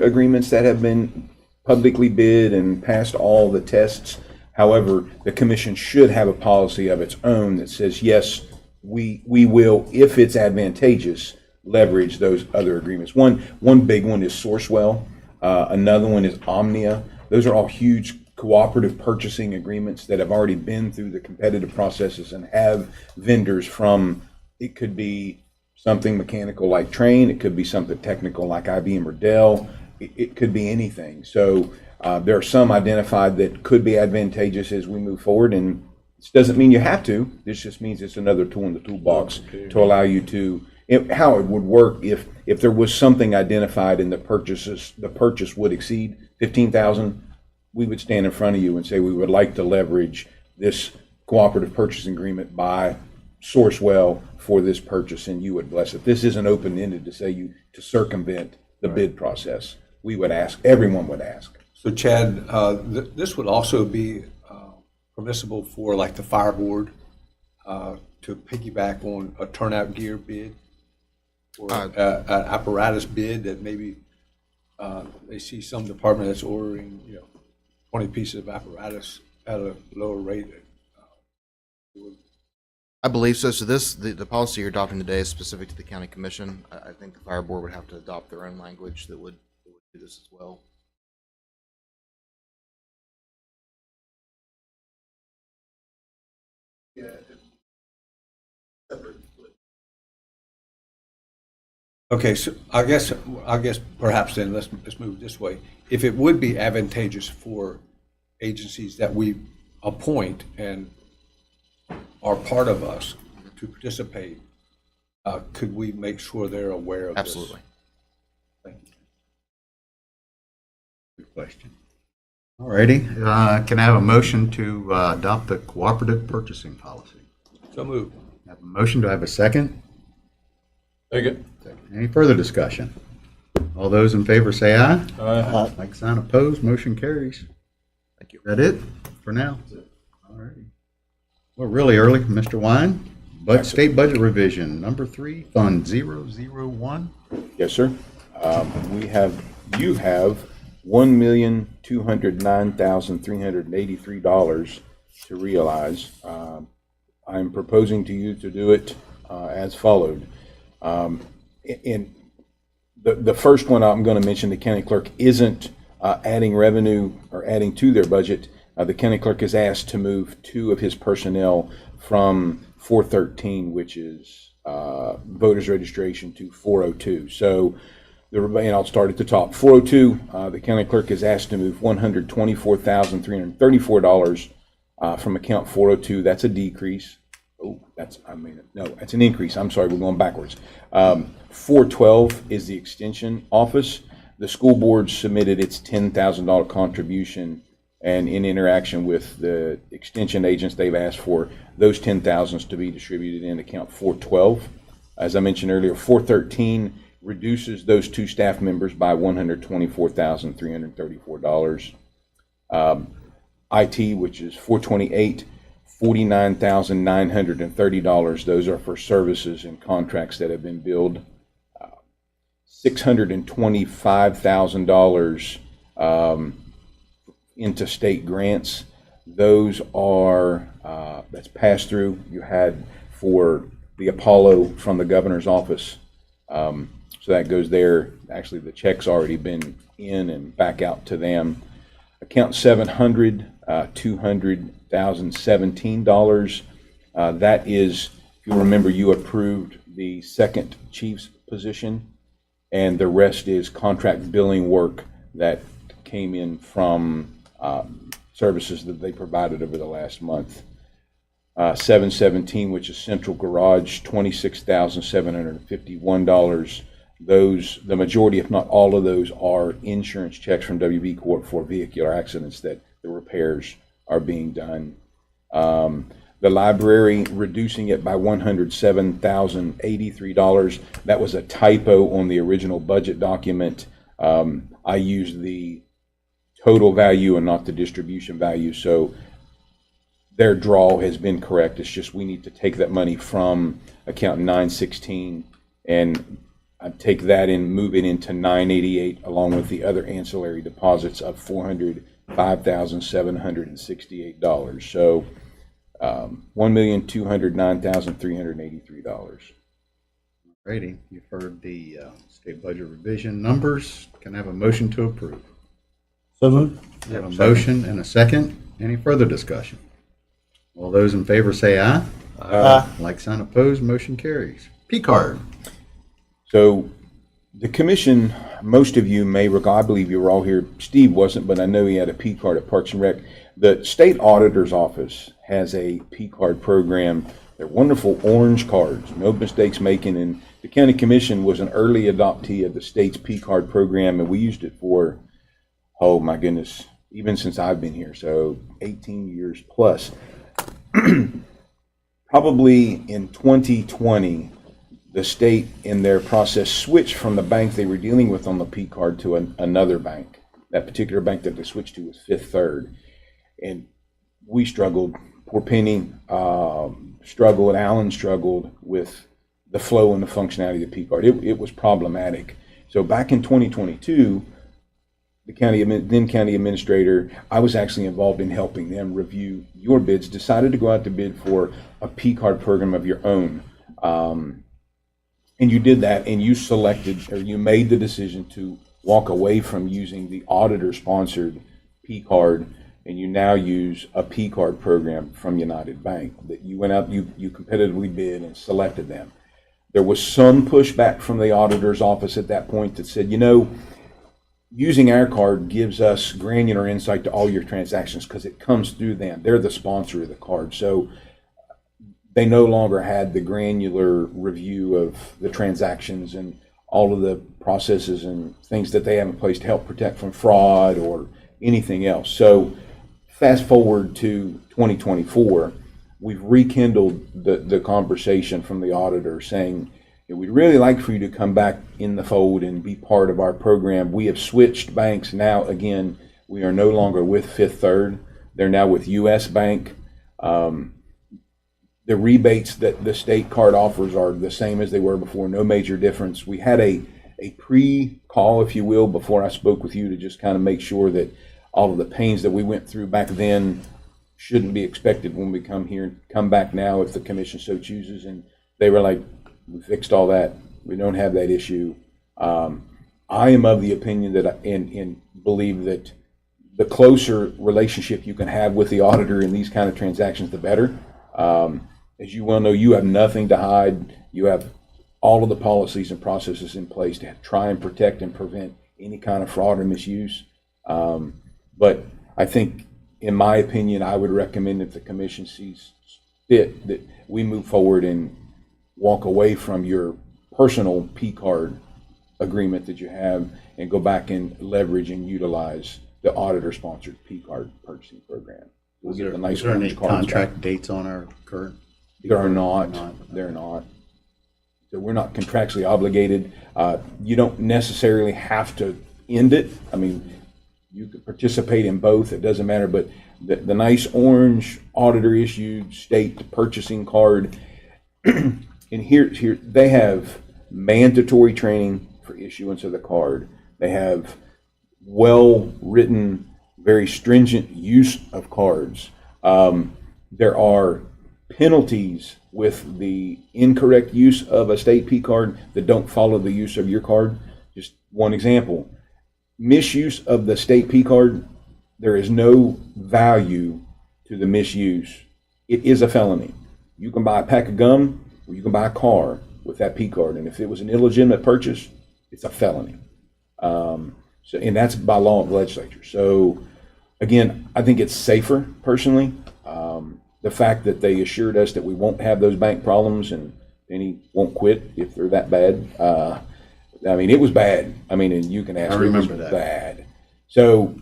agreements that have been publicly bid and passed all the tests. However, the commission should have a policy of its own that says, yes, we will, if it's advantageous, leverage those other agreements. One big one is Sourcewell. Another one is Omnia. Those are all huge cooperative purchasing agreements that have already been through the competitive processes and have vendors from, it could be something mechanical like Train, it could be something technical like IBM or Dell, it could be anything. So there are some identified that could be advantageous as we move forward, and this doesn't mean you have to. This just means it's another tool in the toolbox to allow you to, how it would work if there was something identified and the purchase would exceed $15,000, we would stand in front of you and say we would like to leverage this cooperative purchasing agreement by Sourcewell for this purchase, and you would bless it. This isn't open-ended to say you to circumvent the bid process. We would ask, everyone would ask. So Chad, this would also be permissible for like the fire board to piggyback on a turnout gear bid or an apparatus bid that maybe they see some department that's ordering 20 pieces of apparatus at a lower rate. I believe so. So the policy you're adopting today is specific to the county commission. I think the fire board would have to adopt their own language that would do this as well. Yeah. Separate. Okay, so I guess perhaps then let's move this way. If it would be advantageous for agencies that we appoint and are part of us to participate, could we make sure they're aware of this? Absolutely. Thank you. Good question. All righty. Can I have a motion to adopt the cooperative purchasing policy? So moved. Have Have a motion, do I have a second? Second. Any further discussion? All those in favor say aye. Aye. Like sign opposed, motion carries. Thank you. That it for now? All righty. We're really early, Mr. Wine. But state budget revision, number 3, Fund 001. Yes, sir. You have $1,209,383 to realize. I'm proposing to you to do it as followed. In the first one I'm going to mention, the county clerk isn't adding revenue or adding to their budget. The county clerk is asked to move 2 of his personnel from 413, which is voters registration, to 402. So, and I'll start at the top. 402, the county clerk is asked to move $124,334 from account 402. That's a decrease. That's an increase. I'm sorry, we're going backwards. 412 is the extension office. The school board submitted its $10,000 contribution, and in interaction with the extension agents, they've asked for those 10,000s to be distributed in account 412. As I mentioned earlier, 413 reduces those 2 staff members by $124,334. IT, which is 428, $49,930. Those are for services and contracts that have been billed. $625,000 into state grants. Those are, that's passed through. You had for the Apollo from the governor's office. So that goes there. Actually, the check's already been in and back out to them. Account 700, $200,017. That is, if you remember, you approved the second chief's position, and the rest is contract billing work that came in from services that they provided over the last month. 717, which is central garage, $26,751. Those, the majority, if not all of those, are insurance checks from WB Corp for vehicular accidents that the repairs are being done. The library, reducing it by $107,083. That was a typo on the original budget document. I used the total value and not the distribution value, so their draw has been correct. It's just we need to take that money from account 916 and take that and move it into 988 along with the other ancillary deposits of $405,768. So $1,209,383. Righty, you've heard the state budget revision numbers. Can I have a motion to approve? So moved. We have a motion and a second. Any further discussion? All those in favor say aye. Aye. Like sign opposed, motion carries. P card. So the commission, most of you may recall, I believe you were all here. Steve wasn't, but I know he had a P card at Parks and Rec. The state auditor's office has a P card program. They're wonderful orange cards, no mistakes making. And the county commission was an early adoptee of the state's P card program, and we used it for, oh my goodness, even since I've been here, so 18 years plus. Probably in 2020, the state in their process switched from the bank they were dealing with on the P card to another bank. That particular bank that they switched to was Fifth Third. And we struggled, poor Penny struggled, Alan struggled with the flow and the functionality of the P card. It was problematic. So back in 2022, the then county administrator, I was actually involved in helping them review your bids, decided to go out to bid for a P card program of your own. And you did that, and you selected, or you made the decision to walk away from using the auditor-sponsored P card, and you now use a P card program from United Bank. That you went out, you competitively bid and selected them. There was some pushback from the auditor's office at that point that said, you know, using our card gives us granular insight to all your transactions because it comes through them. They're the sponsor of the card. So they no longer had the granular review of the transactions and all of the processes and things that they have in place to help protect from fraud or anything else. So fast forward to 2024, we've rekindled the conversation from the auditor saying, we'd really like for you to come back in the fold and be part of our program. We have switched banks now. Again, we are no longer with Fifth Third. They're now with U.S. Bank. The rebates that the state card offers are the same as they were before, no major difference. We had a pre-call, if you will, before I spoke with you to just kind of make sure that all of the pains that we went through back then shouldn't be expected when we come back now if the commission so chooses. And they were like, we fixed all that. We don't have that issue. I am of the opinion that and believe that the closer relationship you can have with the auditor in these kind of transactions, the better. As you well know, you have nothing to hide. You have all of the policies and processes in place to try and protect and prevent any kind of fraud or misuse. But I think, in my opinion, I would recommend if the commission sees fit that we move forward and walk away from your personal P card agreement that you have and go back and leverage and utilize the auditor-sponsored P card purchasing program. We'll get the nice Is there any orange cards contract back. dates on our current? There are not. They're not. So we're not contractually obligated. You don't necessarily have to end it. I mean, you could participate in both. It doesn't matter. But the nice orange auditor-issued state purchasing card, and here they have mandatory training for issuance of the card. They have well-written, very stringent use of cards. There are penalties with the incorrect use of a state P card that don't follow the use of your card. Just one example, misuse of the state P card, there is no value to the misuse. It is a felony. You can buy a pack of gum or you can buy a car with that P card, and if it was an illegitimate purchase, it's a felony. And that's by law of the legislature. So again, I think it's safer personally. The fact that they assured us that we won't have those bank problems and any won't quit if they're that bad. I mean, it was bad. I mean, and you can ask. I remember it was that. bad. So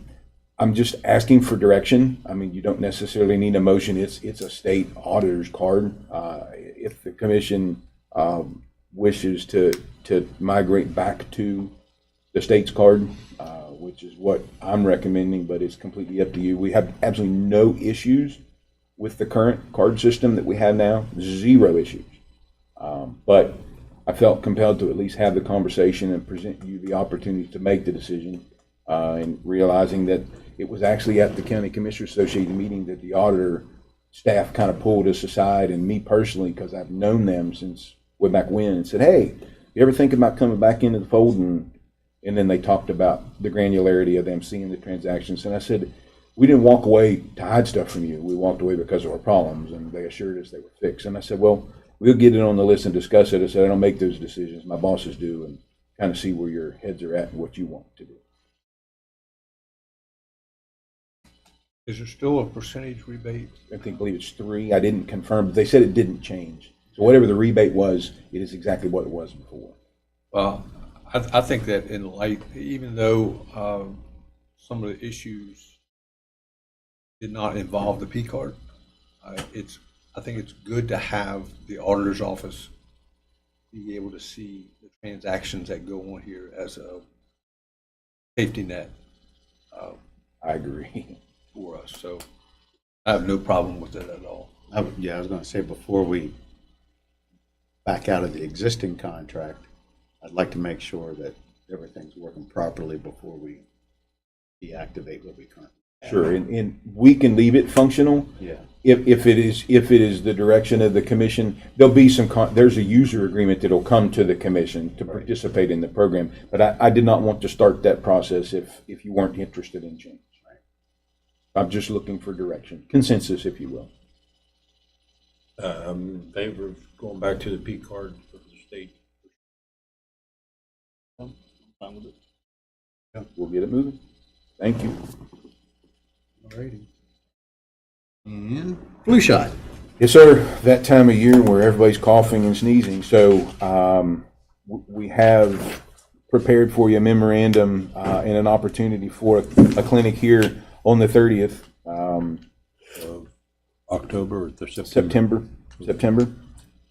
I'm just asking for direction. I mean, you don't necessarily need a motion. It's a state auditor's card. If the commission wishes to migrate back to the state's card, which is what I'm recommending, but it's completely up to you. We have absolutely no issues with the current card system that we have now, zero issues. But I felt compelled to at least have the conversation and present you the opportunity to make the decision, and realizing that it was actually at the County Commissioners Association meeting that the auditor staff kind of pulled us aside, and me personally, because I've known them since way back when, and said, hey, you ever think about coming back into the fold? And then they talked about the granularity of them seeing the transactions. And I said, we didn't walk away to hide stuff from you. We walked away because of our problems, and they assured us they were fixed. And I said, well, we'll get it on the list and discuss it. I said, I don't make those decisions. My bosses do, and kind of see where your heads are at and what you want to do. Is there still a percentage rebate? I believe it's 3. I didn't confirm, but they said it didn't change. So whatever the rebate was, it is exactly what it was before. Well, I think that in light, even though some of the issues did not involve the P card, I think it's good to have the auditor's office be able to see the transactions that go on here as a safety net. I agree. For us, so I have no problem with it at all. I was going to say, before we back out of the existing contract, I'd like to make sure that everything's working properly before we deactivate what we currently have. Sure, and we can leave it functional. Yeah. If it is the direction of the commission, there'll be there's a user agreement that'll come to the commission to participate in the program. But I did not want to start that process if you weren't interested in change. Right. I'm just looking for direction, consensus, if you will. I'm in favor of going back to the P card for the state. I'm fine with it. Yeah, we'll get it moving. Thank you. All righty. And flu shot. Yes, sir. That time of year where everybody's coughing and sneezing. So we have prepared for you a memorandum and an opportunity for a clinic here on the 30th of October or September? September.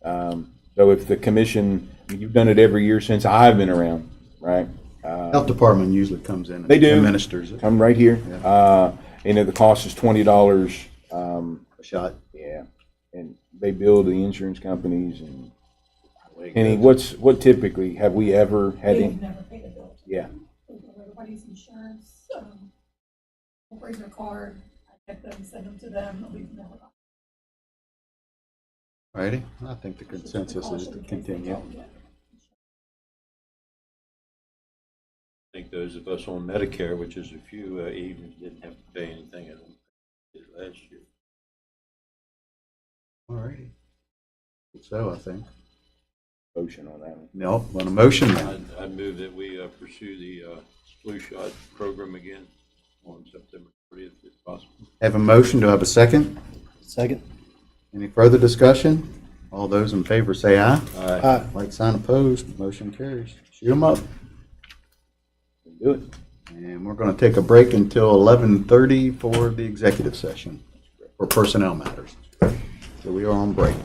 So if the commission, you've done it every year since I've been around, right? Health Department usually comes in and They do. administers it. Come right here. And the cost is $20. A shot. Yeah, and they bill the insurance companies and. Penny, what typically have we ever had? They've never paid a bill. Yeah. Everybody's insurance, brings their card, I get them, send them to them, we've never. Righty, I think the consensus is to continue. I think those of us on Medicare, which is a few, even didn't have to pay anything at last year. All righty. So I think. Motion on that one. No, on a motion then. I'd move that we pursue the flu shot program again on September 30th if possible. Have a motion, do I have a second? Second. Any further discussion? All those in favor say aye. Aye. Like sign opposed, motion carries. Shoot 'em up. Do it. And we're going to take a break until 11:30 for the executive session for personnel matters. So we are on break.